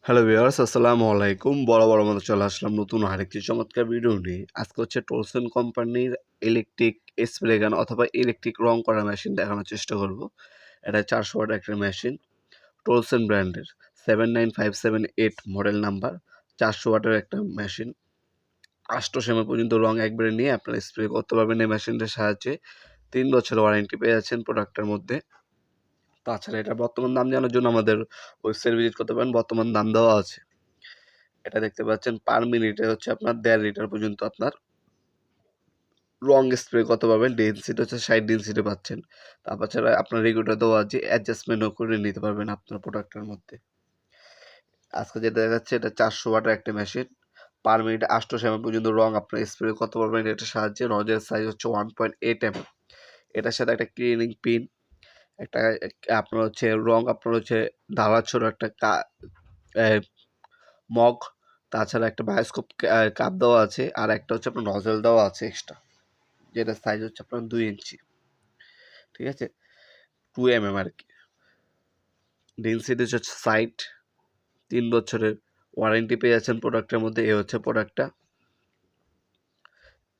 Hello viewers, আসসালামু আলাইকুম। বড় মতো চলে আসলাম নতুন আরেকটি চমৎকার ভিডিও নিয়ে। আজকে হচ্ছে টলসন কোম্পানির ইলেকট্রিক স্প্রে গান অথবা ইলেকট্রিক রং করা মেশিন দেখানোর চেষ্টা করব। এটা 400 ওয়াটের একটা মেশিন, টলসন ব্র্যান্ডের 79578 মডেল নাম্বার। 400 ওয়াটের একটা মেশিন। 800 সেমি পর্যন্ত রং একবারে নিয়ে আপনারা স্প্রে করতে পারবেন এই মেশিনটার সাহায্যে। 3 বছরের ওয়ারেন্টি পেয়ে যাচ্ছেন প্রোডাক্টের মধ্যে। তাছাড়া এটা বর্তমান দাম জানার জন্য আমাদের ওয়েবসাইট ভিজিট করতে পারেন, বর্তমান দাম দেওয়া আছে। এটা দেখতে পাচ্ছেন পার মিনিটে হচ্ছে আপনার 1.5 লিটার পর্যন্ত আপনার রং স্প্রে করতে পারবেন। ডেনসিটি হচ্ছে 60 ডেনসিটি পাচ্ছেন। তারপর ছাড়া আপনার রেগুলেটর দেওয়া আছে, অ্যাডজাস্টমেন্টও করে নিতে পারবেন আপনার প্রোডাক্টের মধ্যে। আজকে যেটা দেখা যাচ্ছে এটা 400 ওয়াটের একটা মেশিন। পার মিনিটে 800 সেমি পর্যন্ত রং আপনার স্প্রে করতে পারবেন এটার সাহায্যে। রজের সাইজ হচ্ছে 1.8 mm। এটার সাথে একটা ক্লিনিং পিন, একটা আপনার হচ্ছে রং আপনার হচ্ছে ঢালার ছোট একটা মগ, তাছাড়া একটা বায়োস্কোপ কাপ দেওয়া আছে, আর একটা হচ্ছে আপনার নজল দেওয়া আছে এক্সট্রা, যেটার সাইজ হচ্ছে আপনার 2 ইঞ্চি। ঠিক আছে, 2 mm আর কি। ডেনসিটি হচ্ছে 60। 3 বছরের ওয়ারেন্টি পেয়ে যাচ্ছেন প্রোডাক্টের মধ্যে। এ হচ্ছে প্রোডাক্টটা।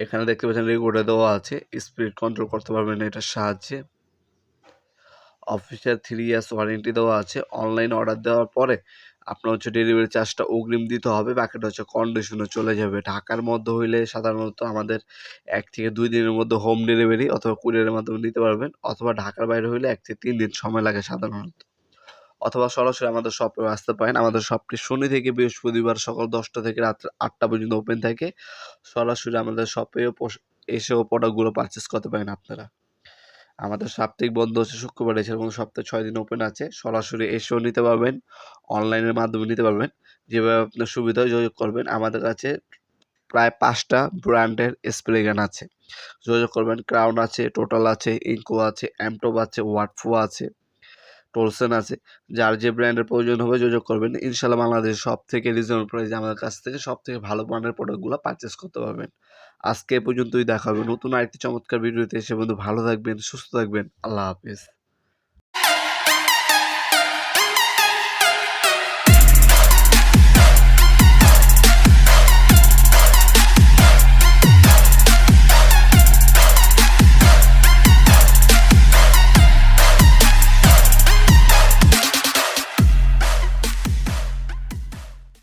এখানে দেখতে পাচ্ছেন রেগুলেটর দেওয়া আছে, স্পিড কন্ট্রোল করতে পারবেন এটার সাহায্যে। অফিসিয়াল 3 ইয়ার্স ওয়ারেন্টি দেওয়া আছে। অনলাইন অর্ডার দেওয়ার পরে আপনার হচ্ছে ডেলিভারি চার্জটা অগ্রিম দিতে হবে, বাকিটা হচ্ছে কন্ডিশনে চলে যাবে। ঢাকার মধ্যে হইলে সাধারণত আমাদের 1 থেকে 2 দিনের মধ্যে হোম ডেলিভারি অথবা কুরিয়ারের মাধ্যমে নিতে পারবেন, অথবা ঢাকার বাইরে হইলে 1 থেকে 3 দিন সময় লাগে সাধারণত। অথবা সরাসরি আমাদের শপেও আসতে পারেন। আমাদের শপটি শনি থেকে বৃহস্পতিবার সকাল 10টা থেকে রাত 8টা পর্যন্ত ওপেন থাকে। সরাসরি আমাদের শপেও এসেও প্রোডাক্টগুলো পারচেজ করতে পারেন আপনারা। আমাদের সাপ্তাহিক বন্ধ হচ্ছে শুক্রবার, এছাড়া কোনো সপ্তাহে 6 দিন ওপেন আছে। সরাসরি এসেও নিতে পারবেন, অনলাইনের মাধ্যমে নিতে পারবেন। যেভাবে আপনার সুবিধা হয় যোগাযোগ করবেন। আমাদের কাছে প্রায় 5টা ব্র্যান্ডের স্প্রে গান আছে। যোগাযোগ করবেন। ক্রাউন আছে, টোটাল আছে, ইনকো আছে, এমটপ আছে, ওয়াটফো আছে, টলসন আছে। যার যে ব্র্যান্ডের প্রয়োজন হবে যোগাযোগ করবেন। ইনশাআল্লাহ বাংলাদেশের সবথেকে রিজনেবল প্রাইসে আমাদের কাছ থেকে সবথেকে ভালো ব্র্যান্ডের প্রোডাক্টগুলো পারচেজ করতে পারবেন। আজকে এ পর্যন্তই, দেখা হবে নতুন আরেকটি চমৎকার ভিডিওতে। সে পর্যন্ত ভালো থাকবেন, সুস্থ থাকবেন। আল্লাহ হাফেজ।